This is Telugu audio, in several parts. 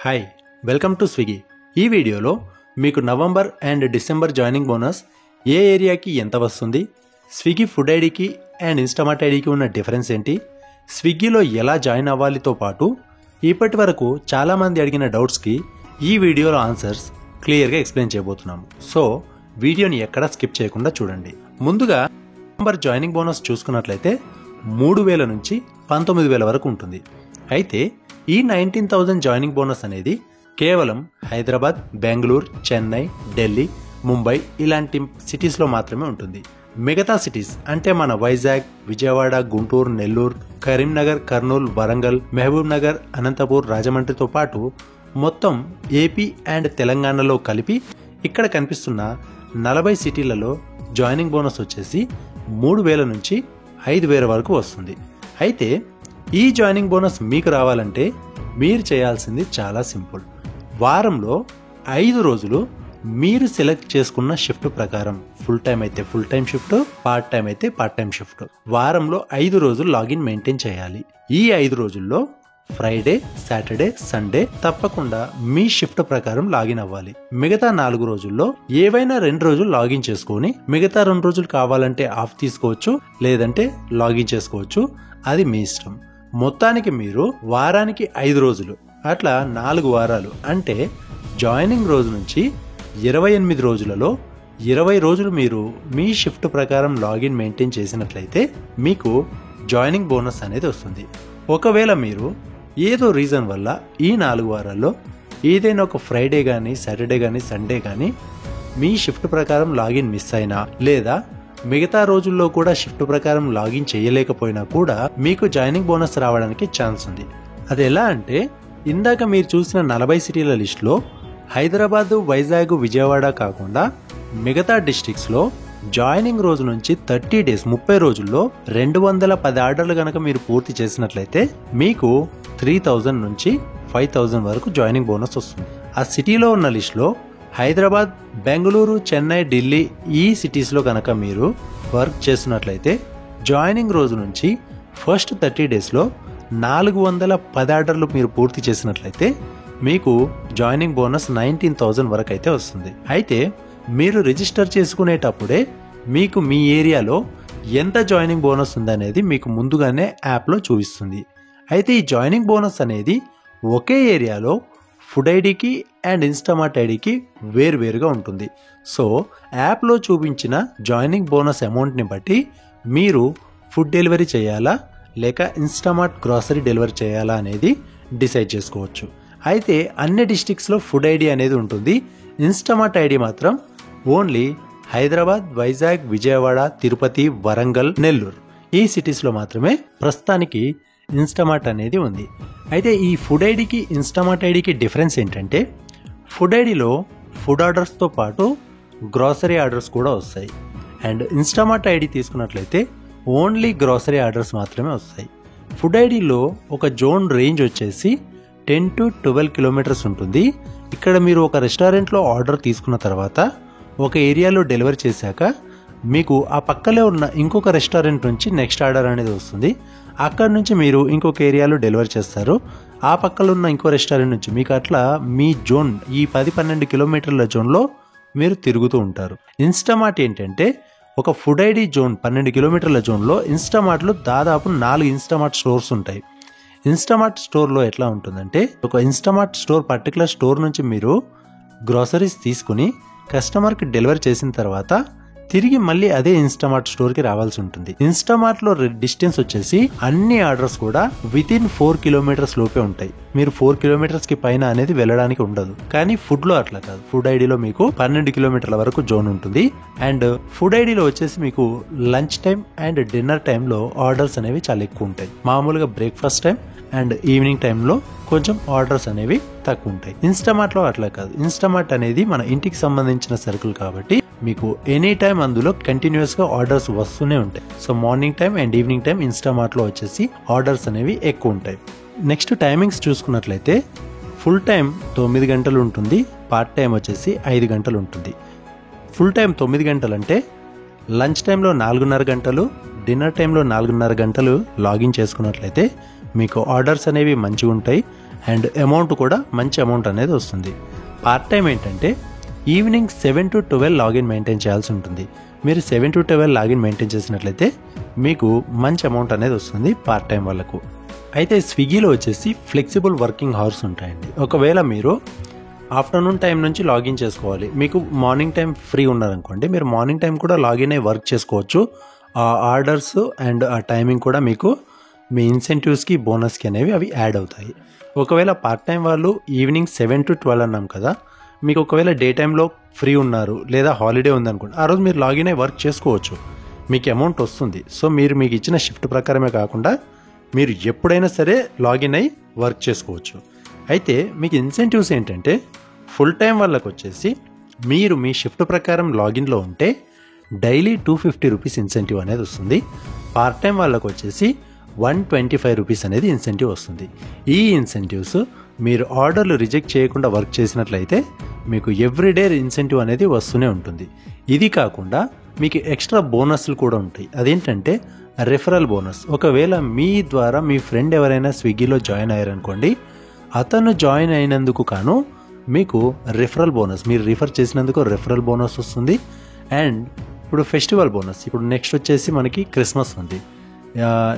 Hi welcome to Swiggy. ఈ వీడియోలో మీకు November and December joining bonus ఏ ఏరియాకి ఎంత వస్తుంది, స్విగ్గీ ఫుడ్ ఐడికి అండ్ ఇన్స్టామార్ట్ ఐడికి ఉన్న డిఫరెన్స్ ఏంటి, స్విగ్గీలో ఎలా జాయిన్ అవ్వాలితో పాటు ఇప్పటి వరకు చాలామంది అడిగిన డౌట్స్కి ఈ వీడియోలో ఆన్సర్స్ క్లియర్గా ఎక్స్ప్లెయిన్ చేయబోతున్నాము. సో వీడియోని ఎక్కడా స్కిప్ చేయకుండా చూడండి. ముందుగా నవంబర్ జాయినింగ్ బోనస్ చూసుకున్నట్లయితే 3,000 నుంచి 19,000 వరకు ఉంటుంది. అయితే ఈ 19,000 జాయినింగ్ బోనస్ అనేది కేవలం హైదరాబాద్, బెంగళూరు, చెన్నై, ఢిల్లీ, ముంబై ఇలాంటి సిటీస్లో మాత్రమే ఉంటుంది. మిగతా సిటీస్ అంటే మన వైజాగ్, విజయవాడ, గుంటూరు, నెల్లూరు, కరీంనగర్, కర్నూలు, వరంగల్, మహబూబ్ నగర్, అనంతపూర్, రాజమండ్రితో పాటు మొత్తం ఏపీ అండ్ తెలంగాణలో కలిపి ఇక్కడ కనిపిస్తున్న 40 సిటీలలో జాయినింగ్ బోనస్ వచ్చేసి 3,000 నుంచి 5,000 వరకు వస్తుంది. అయితే ఈ జాయినింగ్ బోనస్ మీకు రావాలంటే మీరు చేయాల్సింది చాలా సింపుల్. వారంలో 5 రోజులు మీరు సెలెక్ట్ చేసుకున్న షిఫ్ట్ ప్రకారం, ఫుల్ టైం అయితే full time shift, part time అయితే పార్ట్ టైం షిఫ్ట్, వారంలో 5 రోజులు లాగిన్ మెయింటైన్ చేయాలి. ఈ 5 రోజుల్లో ఫ్రైడే, సాటర్డే, సండే తప్పకుండా మీ షిఫ్ట్ ప్రకారం లాగిన్ అవ్వాలి. మిగతా 4 రోజుల్లో ఏవైనా 2 రోజులు లాగిన్ చేసుకొని మిగతా 2 రోజులు కావాలంటే ఆఫ్ తీసుకోవచ్చు, లేదంటే లాగిన్ చేసుకోవచ్చు. అది మీ ఇష్టం. మొత్తానికి మీరు వారానికి 5 రోజులు, అట్లా 4 వారాలు అంటే జాయినింగ్ రోజు నుంచి 28 రోజులలో 20 రోజులు మీరు మీ షిఫ్ట్ ప్రకారం లాగిన్ మెయింటైన్ చేసినట్లయితే మీకు జాయినింగ్ బోనస్ అనేది వస్తుంది. ఒకవేళ మీరు ఏదో రీజన్ వల్ల ఈ 4 వారాల్లో ఏదైనా ఒక ఫ్రైడే కానీ, సాటర్డే కానీ, సండే కానీ మీ షిఫ్ట్ ప్రకారం లాగిన్ మిస్ అయినా, లేదా మిగతా రోజుల్లో కూడా షిఫ్ట్ ప్రకారం లాగిన్ చేయలేకపోయినా కూడా మీకు జాయినింగ్ బోనస్ రావడానికి ఛాన్స్ ఉంది. అది ఎలా అంటే, ఇందాక మీరు చూసిన 40 సిటీల లిస్టులో హైదరాబాద్, వైజాగ్, విజయవాడ కాకుండా మిగతా డిస్ట్రిక్ట్స్లో జాయినింగ్ రోజు నుంచి 30 డేస్ 30 రోజుల్లో 210 ఆర్డర్లు కనుక మీరు పూర్తి చేసినట్లయితే మీకు 3,000 నుంచి 5,000 వరకు జాయినింగ్ బోనస్ వస్తుంది. ఆ సిటీలో ఉన్న లిస్టులో హైదరాబాద్, బెంగళూరు, చెన్నై, ఢిల్లీ ఈ సిటీస్లో కనుక మీరు వర్క్ చేస్తున్నట్లయితే జాయినింగ్ రోజు నుంచి ఫస్ట్ 30 డేస్లో 410 ఆర్డర్లు మీరు పూర్తి చేసినట్లయితే మీకు జాయినింగ్ బోనస్ 19,000 వరకు అయితే వస్తుంది. అయితే మీరు రిజిస్టర్ చేసుకునేటప్పుడే మీకు మీ ఏరియాలో ఎంత జాయినింగ్ బోనస్ ఉందనేది మీకు ముందుగానే యాప్లో చూపిస్తుంది. అయితే ఈ జాయినింగ్ బోనస్ అనేది ఒకే ఏరియాలో ఫుడ్ ఐడికి అండ్ ఇన్స్టామార్ట్ ఐడికి వేరువేరుగా ఉంటుంది. సో యాప్లో చూపించిన జాయినింగ్ బోనస్ అమౌంట్ని బట్టి మీరు ఫుడ్ డెలివరీ చేయాలా లేక ఇన్స్టామార్ట్ గ్రాసరీ డెలివరీ చేయాలా అనేది డిసైడ్ చేసుకోవచ్చు. అయితే అన్ని డిస్ట్రిక్ట్స్లో ఫుడ్ ఐడి అనేది ఉంటుంది. ఇన్స్టామార్ట్ ఐడి మాత్రం ఓన్లీ హైదరాబాద్, వైజాగ్, విజయవాడ, తిరుపతి, వరంగల్, నెల్లూరు ఈ సిటీస్లో మాత్రమే ప్రస్తుతానికి ఇన్స్టామార్ట్ అనేది ఉంది. అయితే ఈ ఫుడ్ ఐడికి ఇన్స్టామార్ట్ ఐడికి డిఫరెన్స్ ఏంటంటే, ఫుడ్ ఐడిలో ఫుడ్ ఆర్డర్స్తో పాటు గ్రాసరీ ఆర్డర్స్ కూడా వస్తాయి. అండ్ ఇన్స్టామార్ట్ ఐడి తీసుకున్నట్లయితే ఓన్లీ గ్రాసరీ ఆర్డర్స్ మాత్రమే వస్తాయి. ఫుడ్ ఐడిలో ఒక జోన్ రేంజ్ వచ్చేసి 10 to 12 కిలోమీటర్స్ ఉంటుంది. ఇక్కడ మీరు ఒక రెస్టారెంట్లో ఆర్డర్ తీసుకున్న తర్వాత ఒక ఏరియాలో డెలివరీ చేశాక మీకు ఆ పక్కనే ఉన్న ఇంకొక రెస్టారెంట్ నుంచి నెక్స్ట్ ఆర్డర్ అనేది వస్తుంది. అక్కడ నుంచి మీరు ఇంకొక ఏరియాలో డెలివరీ చేస్తారు. ఆ పక్కన ఉన్న ఇంకో రెస్టారెంట్ నుంచి మీకు అట్లా మీ జోన్ ఈ 10-12 కిలోమీటర్ల జోన్లో మీరు తిరుగుతూ ఉంటారు. ఇన్స్టామార్ట్ ఏంటంటే ఒక ఫుడ్ ఐడి జోన్ 12 కిలోమీటర్ల జోన్లో ఇన్స్టామార్ట్లో దాదాపు 4 ఇన్స్టామార్ట్ స్టోర్స్ ఉంటాయి. ఇన్స్టామార్ట్ స్టోర్లో ఎట్లా ఉంటుందంటే, ఒక ఇన్స్టామార్ట్ స్టోర్ పర్టికులర్ స్టోర్ నుంచి మీరు గ్రోసరీస్ తీసుకుని కస్టమర్కి డెలివరీ చేసిన తర్వాత తిరిగి మళ్ళీ అదే ఇన్స్టామార్ట్ స్టోర్కి రావాల్సి ఉంటుంది. ఇన్స్టామార్ట్లో డిస్టెన్స్ వచ్చేసి అన్ని ఆర్డర్స్ కూడా వితిన్ 4 కిలోమీటర్స్ లోపే ఉంటాయి. మీరు 4 కిలోమీటర్స్కి పైన అనేది వెళ్ళడానికి ఉండదు. కానీ ఫుడ్లో అట్లా కాదు. ఫుడ్ ఐడిలో మీకు 12 కిలోమీటర్ల వరకు జోన్ ఉంటుంది. అండ్ ఫుడ్ ఐడిలో వచ్చేసి మీకు లంచ్ టైం అండ్ డిన్నర్ టైంలో ఆర్డర్స్ అనేవి చాలా ఎక్కువ ఉంటాయి. మామూలుగా బ్రేక్ఫాస్ట్ టైం అండ్ ఈవినింగ్ టైంలో కొంచెం ఆర్డర్స్ అనేవి తక్కువ ఉంటాయి. ఇన్స్టామార్ట్లో అట్లా కాదు. ఇన్స్టామార్ట్ అనేది మన ఇంటికి సంబంధించిన సరుకులు కాబట్టి మీకు ఎనీ టైం అందులో కంటిన్యూస్గా ఆర్డర్స్ వస్తూనే ఉంటాయి. So morning time and evening time ఇన్స్టామార్ట్లో వచ్చేసి ఆర్డర్స్ అనేవి ఎక్కువ ఉంటాయి. నెక్స్ట్ టైమింగ్స్ చూసుకున్నట్లయితే ఫుల్ టైం 9 గంటలు ఉంటుంది, పార్ట్ టైం వచ్చేసి 5 గంటలు ఉంటుంది. ఫుల్ టైం 9 గంటలు అంటే లంచ్ టైంలో 4:30 గంటలు, డిన్నర్ టైంలో 4:30 గంటలు లాగిన్ చేసుకున్నట్లయితే మీకు ఆర్డర్స్ అనేవి మంచిగా ఉంటాయి. అండ్ అమౌంట్ కూడా మంచి అమౌంట్ అనేది వస్తుంది. పార్ట్ టైం ఏంటంటే ఈవినింగ్ 7 to 12 లాగిన్ మెయింటైన్ చేయాల్సి ఉంటుంది. మీరు 7 to 12 లాగిన్ మెయింటైన్ చేసినట్లయితే మీకు మంచి అమౌంట్ అనేది వస్తుంది పార్ట్ టైం వాళ్ళకు. అయితే స్విగ్గీలో వచ్చేసి ఫ్లెక్సిబుల్ వర్కింగ్ అవర్స్ ఉంటాయండి. ఒకవేళ మీరు ఆఫ్టర్నూన్ టైం నుంచి లాగిన్ చేసుకోవాలి, మీకు మార్నింగ్ టైం ఫ్రీ ఉన్నారనుకోండి, మీరు మార్నింగ్ టైం కూడా లాగిన్ అయ్యి వర్క్ చేసుకోవచ్చు. ఆ ఆర్డర్స్ అండ్ ఆ టైమింగ్ కూడా మీకు మీ ఇన్సెంటివ్స్కి బోనస్కి అనేవి అవి యాడ్ అవుతాయి. ఒకవేళ పార్ట్ టైం వాళ్ళు ఈవినింగ్ 7 to 12 అన్నాం కదా, మీకు ఒకవేళ డే టైంలో ఫ్రీ ఉన్నారు లేదా హాలిడే ఉందనుకోండి, ఆ రోజు మీరు లాగిన్ అయ్యి వర్క్ చేసుకోవచ్చు, మీకు అమౌంట్ వస్తుంది. సో మీరు మీకు ఇచ్చిన షిఫ్ట్ ప్రకారమే కాకుండా మీరు ఎప్పుడైనా సరే లాగిన్ అయ్యి వర్క్ చేసుకోవచ్చు. అయితే మీకు ఇన్సెంటివ్స్ ఏంటంటే ఫుల్ టైం వాళ్ళకు వచ్చేసి మీరు మీ షిఫ్ట్ ప్రకారం లాగిన్లో ఉంటే డైలీ 250 రూపీస్ ఇన్సెంటివ్ అనేది వస్తుంది. పార్ట్ టైం వాళ్ళకు వచ్చేసి 125 రూపీస్ అనేది ఇన్సెంటివ్ వస్తుంది. ఈ ఇన్సెంటివ్స్ మీరు ఆర్డర్లు రిజెక్ట్ చేయకుండా వర్క్ చేసినట్లయితే మీకు ఎవ్రీడే ఇన్సెంటివ్ అనేది వస్తూనే ఉంటుంది. ఇది కాకుండా మీకు ఎక్స్ట్రా బోనస్లు కూడా ఉంటాయి. అదేంటంటే రెఫరల్ బోనస్. ఒకవేళ మీ ద్వారా మీ ఫ్రెండ్ ఎవరైనా స్విగ్గీలో జాయిన్ అయ్యారనుకోండి, అతను జాయిన్ అయినందుకు కాను మీకు రెఫరల్ బోనస్, మీరు రిఫర్ చేసినందుకు రెఫరల్ బోనస్ వస్తుంది. అండ్ ఇప్పుడు ఫెస్టివల్ బోనస్, ఇప్పుడు నెక్స్ట్ వచ్చేసి మనకి క్రిస్మస్ ఉంది,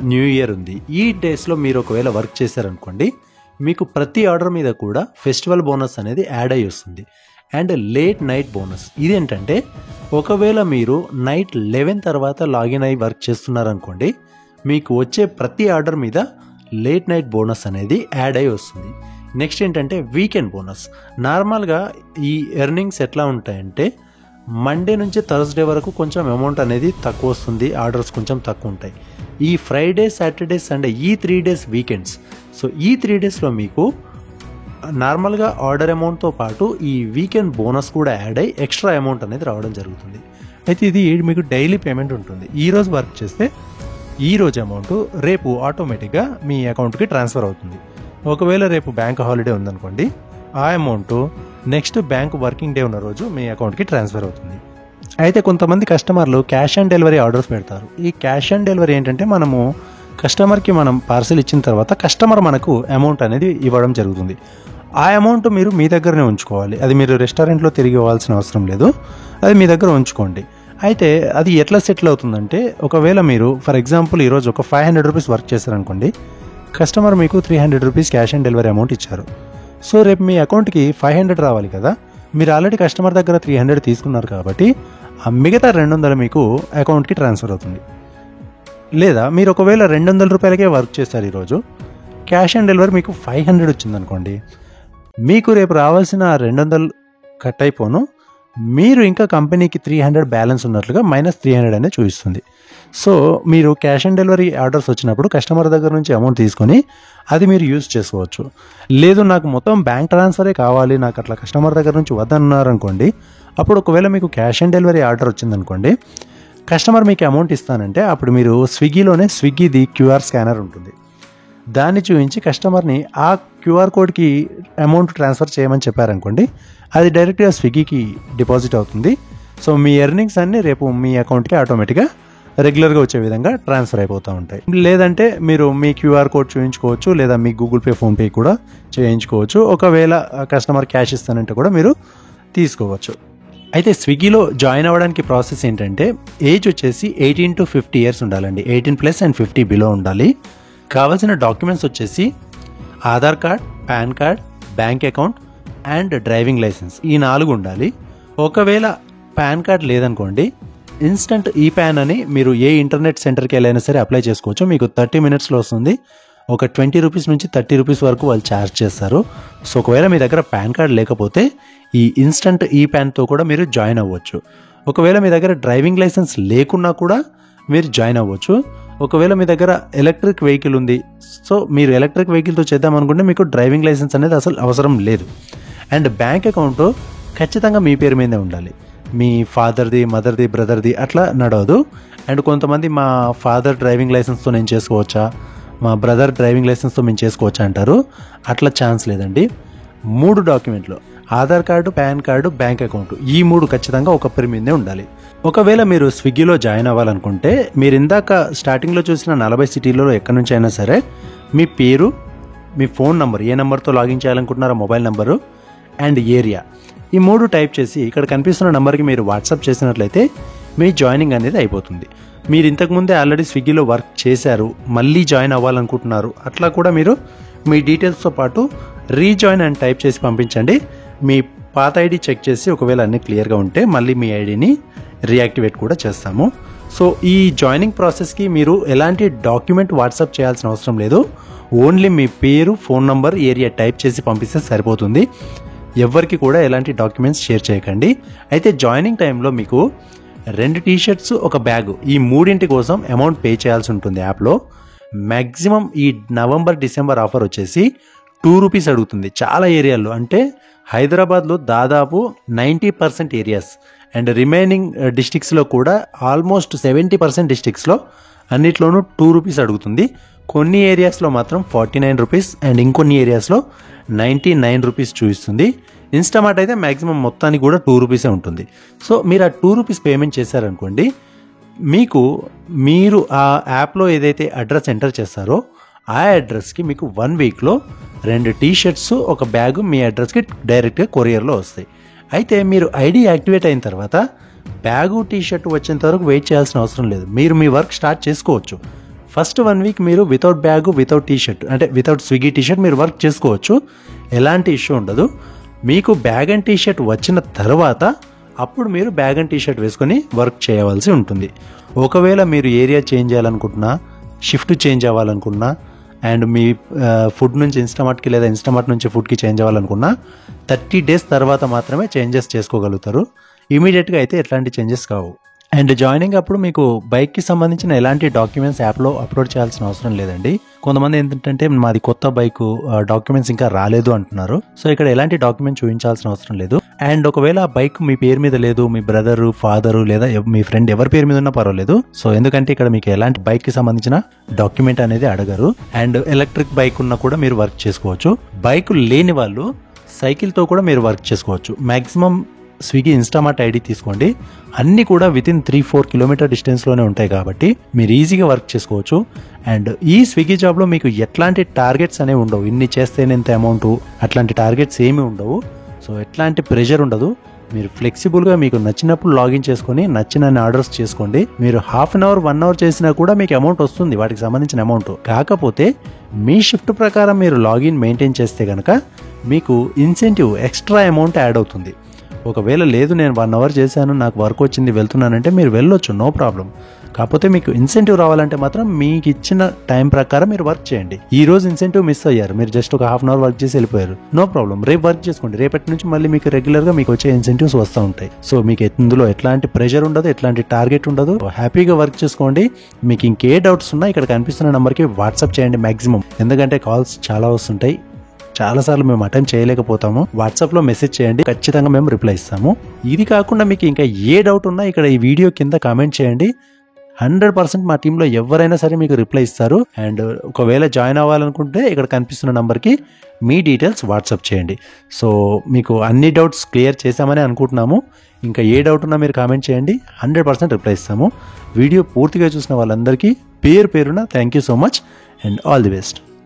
న్యూ ఇయర్ ఉంది. ఈ డేస్లో మీరు ఒకవేళ వర్క్ చేశారనుకోండి, మీకు ప్రతి ఆర్డర్ మీద కూడా ఫెస్టివల్ బోనస్ అనేది యాడ్ అయ్యి వస్తుంది. అండ్ లేట్ నైట్ బోనస్, ఇదేంటంటే ఒకవేళ మీరు నైట్ 11 తర్వాత లాగిన్ అయ్యి వర్క్ చేస్తున్నారనుకోండి, మీకు వచ్చే ప్రతి ఆర్డర్ మీద లేట్ నైట్ బోనస్ అనేది యాడ్ అయ్యి వస్తుంది. నెక్స్ట్ ఏంటంటే వీకెండ్ బోనస్. నార్మల్గా ఈ ఎర్నింగ్స్ ఎట్లా ఉంటాయంటే మండే నుంచి థర్స్డే వరకు కొంచెం అమౌంట్ అనేది తక్కువ వస్తుంది, ఆర్డర్స్ కొంచెం తక్కువ ఉంటాయి. ఈ ఫ్రైడే, సాటర్డే, సండే ఈ 3 days వీకెండ్స్. సో ఈ 3 daysలో మీకు నార్మల్గా ఆర్డర్ అమౌంట్తో పాటు ఈ వీకెండ్ బోనస్ కూడా యాడ్ అయ్యి ఎక్స్ట్రా అమౌంట్ అనేది రావడం జరుగుతుంది. అయితే ఇది మీకు డైలీ పేమెంట్ ఉంటుంది. ఈరోజు వర్క్ చేస్తే ఈరోజు అమౌంట్ రేపు ఆటోమేటిక్గా మీ అకౌంట్కి ట్రాన్స్ఫర్ అవుతుంది. ఒకవేళ రేపు బ్యాంక్ హాలిడే ఉందనుకోండి, ఆ amount next bank working day ఉన్న రోజు మీ అకౌంట్కి ట్రాన్స్ఫర్ అవుతుంది. అయితే కొంతమంది కస్టమర్లు క్యాష్ ఆన్ డెలివరీ ఆర్డర్స్ పెడతారు. ఈ క్యాష్ ఆన్ డెలివరీ ఏంటంటే మనము కస్టమర్కి మనం పార్సిల్ ఇచ్చిన తర్వాత కస్టమర్ మనకు అమౌంట్ అనేది ఇవ్వడం జరుగుతుంది. ఆ అమౌంట్ మీరు మీ దగ్గరనే ఉంచుకోవాలి. అది మీరు రెస్టారెంట్లో తిరిగి ఇవ్వాల్సిన అవసరం లేదు, అది మీ దగ్గర ఉంచుకోండి. అయితే అది ఎట్లా సెటిల్ అవుతుందంటే, ఒకవేళ మీరు ఫర్ ఎగ్జాంపుల్ ఈరోజు ఒక 500 రూపీస్ వర్క్ చేశారనుకోండి, కస్టమర్ మీకు 300 rupees cash on delivery amount ఇచ్చారు. సో రేపు మీ అకౌంట్కి 500 రావాలి కదా, మీరు ఆల్రెడీ కస్టమర్ దగ్గర 300 తీసుకున్నారు కాబట్టి ఆ మిగతా 200 మీకు అకౌంట్కి ట్రాన్స్ఫర్ అవుతుంది. లేదా మీరు ఒకవేళ 200 రూపాయలకే వర్క్ చేస్తారు, ఈరోజు క్యాష్ ఆన్ డెలివరీ మీకు 500 వచ్చిందనుకోండి, మీకు రేపు రావాల్సిన 200 కట్ అయిపోను, మీరు ఇంకా కంపెనీకి 300 బ్యాలెన్స్ ఉన్నట్లుగా -300 అనేది చూపిస్తుంది. సో మీరు క్యాష్ ఆన్ డెలివరీ ఆర్డర్స్ వచ్చినప్పుడు కస్టమర్ దగ్గర నుంచి అమౌంట్ తీసుకొని అది మీరు యూజ్ చేసుకోవచ్చు. లేదు నాకు మొత్తం బ్యాంక్ ట్రాన్స్ఫరే కావాలి, నాకు అట్లా కస్టమర్ దగ్గర నుంచి వద్దన్నారనుకోండి, అప్పుడు ఒకవేళ మీకు క్యాష్ ఆన్ డెలివరీ ఆర్డర్ వచ్చిందనుకోండి, కస్టమర్ మీకు అమౌంట్ ఇస్తానంటే అప్పుడు మీరు స్విగ్గీలోనే స్విగ్గీది QR స్కానర్ ఉంటుంది, దాన్ని చూపించి కస్టమర్ని ఆ QR కోడ్కి అమౌంట్ ట్రాన్స్ఫర్ చేయమని చెప్పారనుకోండి, అది డైరెక్ట్గా స్విగ్గీకి డిపాజిట్ అవుతుంది. సో మీ ఎర్నింగ్స్ అన్నీ రేపు మీ అకౌంట్కి ఆటోమేటిక్గా రెగ్యులర్గా వచ్చే విధంగా ట్రాన్స్ఫర్ అయిపోతూ ఉంటాయి. లేదంటే మీరు మీ QR కోడ్ చూపించుకోవచ్చు, లేదా మీ గూగుల్ పే, ఫోన్పే కూడా చేయించుకోవచ్చు. ఒకవేళ కస్టమర్ క్యాష్ ఇస్తానంటే కూడా మీరు తీసుకోవచ్చు. అయితే స్విగ్గీలో జాయిన్ అవ్వడానికి ప్రాసెస్ ఏంటంటే, ఏజ్ వచ్చేసి 18 to 50 years ఉండాలండి. 18+ and 50 బిలో ఉండాలి. కావాల్సిన డాక్యుమెంట్స్ వచ్చేసి Aadhaar card, PAN card, bank account and driving licence, ఈ 4 ఉండాలి. ఒకవేళ పాన్ కార్డ్ లేదనుకోండి, ఇన్స్టంట్ ఈపాన్ అని మీరు ఏ ఇంటర్నెట్ సెంటర్కి వెళ్ళైనా సరే అప్లై చేసుకోవచ్చు. మీకు 30 minutesలో వస్తుంది. ఒక 20 రూపీస్ నుంచి 30 రూపీస్ వరకు వాళ్ళు ఛార్జ్ చేస్తారు. సో ఒకవేళ మీ దగ్గర పాన్ కార్డ్ లేకపోతే ఈ ఇన్స్టంట్ ఈపాన్తో కూడా మీరు జాయిన్ అవ్వచ్చు. ఒకవేళ మీ దగ్గర డ్రైవింగ్ లైసెన్స్ లేకున్నా కూడా మీరు జాయిన్ అవ్వచ్చు. ఒకవేళ మీ దగ్గర ఎలక్ట్రిక్ వెహికల్ ఉంది, సో మీరు ఎలక్ట్రిక్ వెహికల్తో చేద్దాం అనుకుంటే మీకు డ్రైవింగ్ లైసెన్స్ అనేది అసలు అవసరం లేదు. అండ్ బ్యాంక్ అకౌంట్ ఖచ్చితంగా మీ పేరు మీదే ఉండాలి. మీ ఫాదర్ది, మదర్ది, బ్రదర్ది అట్లా నడవదు. అండ్ కొంతమంది మా ఫాదర్ డ్రైవింగ్ లైసెన్స్తో నేను చేసుకోవచ్చా, మా బ్రదర్ డ్రైవింగ్ లైసెన్స్తో మేము చేసుకోవచ్చా అంటారు. అట్లా ఛాన్స్ లేదండి. 3 డాక్యుమెంట్లు Aadhaar card, pan card, bank account, ఈ 3 ఖచ్చితంగా ఒక పేరు మీదే ఉండాలి. ఒకవేళ మీరు స్విగ్గీలో జాయిన్ అవ్వాలనుకుంటే, మీరు ఇందాక స్టార్టింగ్లో చూసిన 40 సిటీలలో ఎక్కడి నుంచి అయినా సరే మీ పేరు, మీ ఫోన్ నంబర్, ఏ నెంబర్తో లాగిన్ చేయాలనుకుంటున్నారో మొబైల్ నెంబరు అండ్ ఏరియా, ఈ 3 టైప్ చేసి ఇక్కడ కనిపిస్తున్న నెంబర్కి మీరు వాట్సాప్ చేసినట్లయితే మీ జాయినింగ్ అనేది అయిపోతుంది. మీరు ఇంతకుముందే ఆల్రెడీ స్విగ్గీలో వర్క్ చేశారు, మళ్ళీ జాయిన్ అవ్వాలనుకుంటున్నారు, అట్లా కూడా మీరు మీ డీటెయిల్స్తో పాటు రీజాయిన్ అని టైప్ చేసి పంపించండి. మీ పాత ఐడి చెక్ చేసి ఒకవేళ అన్నీ క్లియర్గా ఉంటే మళ్ళీ మీ ఐడిని రీయాక్టివేట్ కూడా చేస్తాము. సో ఈ జాయినింగ్ ప్రాసెస్కి మీరు ఎలాంటి డాక్యుమెంట్ వాట్సాప్ చేయాల్సిన అవసరం లేదు. ఓన్లీ మీ పేరు, ఫోన్ నంబర్, ఏరియా టైప్ చేసి పంపిస్తే సరిపోతుంది. ఎవరికి కూడా ఎలాంటి డాక్యుమెంట్స్ షేర్ చేయకండి. అయితే జాయినింగ్ టైంలో మీకు 2 టీషర్ట్స్, ఒక బ్యాగ్, ఈ 3 కోసం అమౌంట్ పే చేయాల్సి ఉంటుంది యాప్లో. మ్యాక్సిమం ఈ నవంబర్ డిసెంబర్ ఆఫర్ వచ్చేసి 2 రూపీస్ అడుగుతుంది చాలా ఏరియాల్లో. అంటే హైదరాబాద్లో దాదాపు 90% ఏరియాస్ అండ్ రిమైనింగ్ డిస్ట్రిక్ట్స్లో కూడా ఆల్మోస్ట్ 70% డిస్ట్రిక్ట్స్లో అన్నిట్లోనూ 2 రూపీస్ అడుగుతుంది. కొన్ని ఏరియాస్లో మాత్రం 49 రూపీస్ అండ్ ఇంకొన్ని ఏరియాస్లో 99 రూపీస్ చూపిస్తుంది. ఇన్స్టామార్ట్ అయితే మ్యాక్సిమం మొత్తానికి కూడా 2 రూపీసే ఉంటుంది. సో మీరు ఆ 2 రూపీస్ పేమెంట్ చేశారనుకోండి, మీరు ఆ యాప్లో ఏదైతే అడ్రస్ ఎంటర్ చేస్తారో ఆ అడ్రస్కి మీకు 1 వీక్లో 2 టీషర్ట్స్, ఒక బ్యాగు మీ అడ్రస్కి డైరెక్ట్గా కొరియర్లో వస్తాయి. అయితే మీరు ఐడి యాక్టివేట్ అయిన తర్వాత బ్యాగు, టీషర్ట్ వచ్చేంత వరకు వెయిట్ చేయాల్సిన అవసరం లేదు. మీరు మీ వర్క్ స్టార్ట్ చేసుకోవచ్చు. ఫస్ట్ 1 వీక్ మీరు వితౌట్ బ్యాగు, వితౌట్ టీషర్ట్, అంటే వితౌట్ స్విగ్గీ టీషర్ట్ మీరు వర్క్ చేసుకోవచ్చు. ఎలాంటి ఇష్యూ ఉండదు. మీకు బ్యాగ్ అండ్ టీషర్ట్ వచ్చిన తర్వాత అప్పుడు మీరు బ్యాగ్ అండ్ టీషర్ట్ వేసుకొని వర్క్ చేయవలసి ఉంటుంది. ఒకవేళ మీరు ఏరియా చేంజ్ చేయాలనుకుంటున్నా, షిఫ్ట్ చేంజ్ అవ్వాలనుకున్నా అండ్ మీ ఫుడ్ నుంచి ఇన్స్టామార్ట్కి లేదా ఇన్స్టామార్ట్ నుంచి ఫుడ్కి చేంజ్ అవ్వాలనుకున్నా 30 డేస్ తర్వాత మాత్రమే చేంజెస్ చేసుకోగలుగుతారు. ఇమీడియట్గా అయితే ఎట్లాంటి చేంజెస్ కావు. అండ్ జాయినింగ్ అప్పుడు మీకు బైక్కి సంబంధించిన ఎలాంటి డాక్యుమెంట్స్ యాప్లో అప్లోడ్ చేయాల్సిన అవసరం లేదండి. కొంతమంది ఏంటంటే మాది కొత్త బైక్, డాక్యుమెంట్స్ ఇంకా రాలేదు అంటున్నారు. సో ఇక్కడ ఎలాంటి డాక్యుమెంట్ చూపించాల్సిన అవసరం లేదు. అండ్ ఒకవేళ ఆ బైక్ మీ పేరు మీద లేదు, మీ బ్రదరు, ఫాదరు లేదా మీ ఫ్రెండ్ ఎవరి పేరు మీద ఉన్నా పర్వాలేదు. సో ఎందుకంటే ఇక్కడ మీకు ఎలాంటి బైక్కి సంబంధించిన డాక్యుమెంట్ అనేది అడగరు. అండ్ ఎలక్ట్రిక్ బైక్ ఉన్నా కూడా మీరు వర్క్ చేసుకోవచ్చు. బైక్ లేని వాళ్ళు సైకిల్తో కూడా మీరు వర్క్ చేసుకోవచ్చు. మ్యాక్సిమం స్విగ్గీ ఇన్స్టామార్ట్ ఐడి తీసుకోండి, అన్నీ కూడా వితిన్ 3-4 కిలోమీటర్ డిస్టెన్స్లోనే ఉంటాయి కాబట్టి మీరు ఈజీగా వర్క్ చేసుకోవచ్చు. అండ్ ఈ స్విగ్గీ జాబ్లో మీకు ఎట్లాంటి టార్గెట్స్ అనేవి ఉండవు. ఇన్ని చేస్తేనే ఇంత అమౌంట్, అట్లాంటి టార్గెట్స్ ఏమీ ఉండవు. సో ఎట్లాంటి ప్రెషర్ ఉండదు. మీరు ఫ్లెక్సిబుల్గా మీకు నచ్చినప్పుడు లాగిన్ చేసుకొని నచ్చిన ఆర్డర్స్ చేసుకోండి. మీరు హాఫ్ అన్ అవర్, 1 అవర్ చేసినా కూడా మీకు అమౌంట్ వస్తుంది, వాటికి సంబంధించిన అమౌంట్. కాకపోతే మీ షిఫ్ట్ ప్రకారం మీరు లాగిన్ మెయింటైన్ చేస్తే కనుక మీకు ఇన్సెంటివ్, ఎక్స్ట్రా అమౌంట్ యాడ్ అవుతుంది. ఒకవేళ లేదు నేను 1 అవర్ చేశాను, నాకు వర్క్ వచ్చింది, వెళ్తున్నానంటే మీరు వెళ్ళొచ్చు, నో ప్రాబ్లం. కాకపోతే మీకు ఇన్సెంటివ్ రావాలంటే మాత్రం మీకు ఇచ్చిన టైం ప్రకారం మీరు వర్క్ చేయండి. ఈ రోజు ఇన్సెంటివ్ మిస్ అయ్యారు, మీరు జస్ట్ ఒక హాఫ్ అన్ అవర్ వర్క్ చేసి వెళ్ళిపోయారు, నో ప్రాబ్లం. రేపు వర్క్ చేసుకోండి, రేపటి నుంచి మళ్ళీ మీకు రెగ్యులర్గా మీకు వచ్చే ఇన్సెంటివ్స్ వస్తూ ఉంటాయి. సో మీకు ఇందులో ఎట్లాంటి ప్రెషర్ ఉండదు, ఎట్లాంటి టార్గెట్ ఉండదు. హ్యాపీగా వర్క్ చేసుకోండి. మీకు ఇంకే డౌట్స్ ఉన్నా ఇక్కడ కనిపిస్తున్న నెంబర్కి వాట్సాప్ చేయండి మ్యాక్సిమం. ఎందుకంటే కాల్స్ చాలా వస్తుంటాయి, చాలాసార్లు మేము అటెండ్ చేయలేకపోతాము. వాట్సాప్లో మెసేజ్ చేయండి, ఖచ్చితంగా మేము రిప్లై ఇస్తాము. ఇది కాకుండా మీకు ఇంకా ఏ డౌట్ ఉన్నా ఇక్కడ ఈ వీడియో కింద కామెంట్ చేయండి. 100% మా టీంలో ఎవరైనా సరే మీకు రిప్లై ఇస్తారు. అండ్ ఒకవేళ జాయిన్ అవ్వాలనుకుంటే ఇక్కడ కనిపిస్తున్న నెంబర్కి మీ డీటెయిల్స్ వాట్సాప్ చేయండి. సో మీకు అన్ని డౌట్స్ క్లియర్ చేశామని అనుకుంటున్నాము. ఇంకా ఏ డౌట్ ఉన్నా మీరు కామెంట్ చేయండి, 100% రిప్లై ఇస్తాము. వీడియో పూర్తిగా చూసిన వాళ్ళందరికీ పేరున thank you so much and all the best.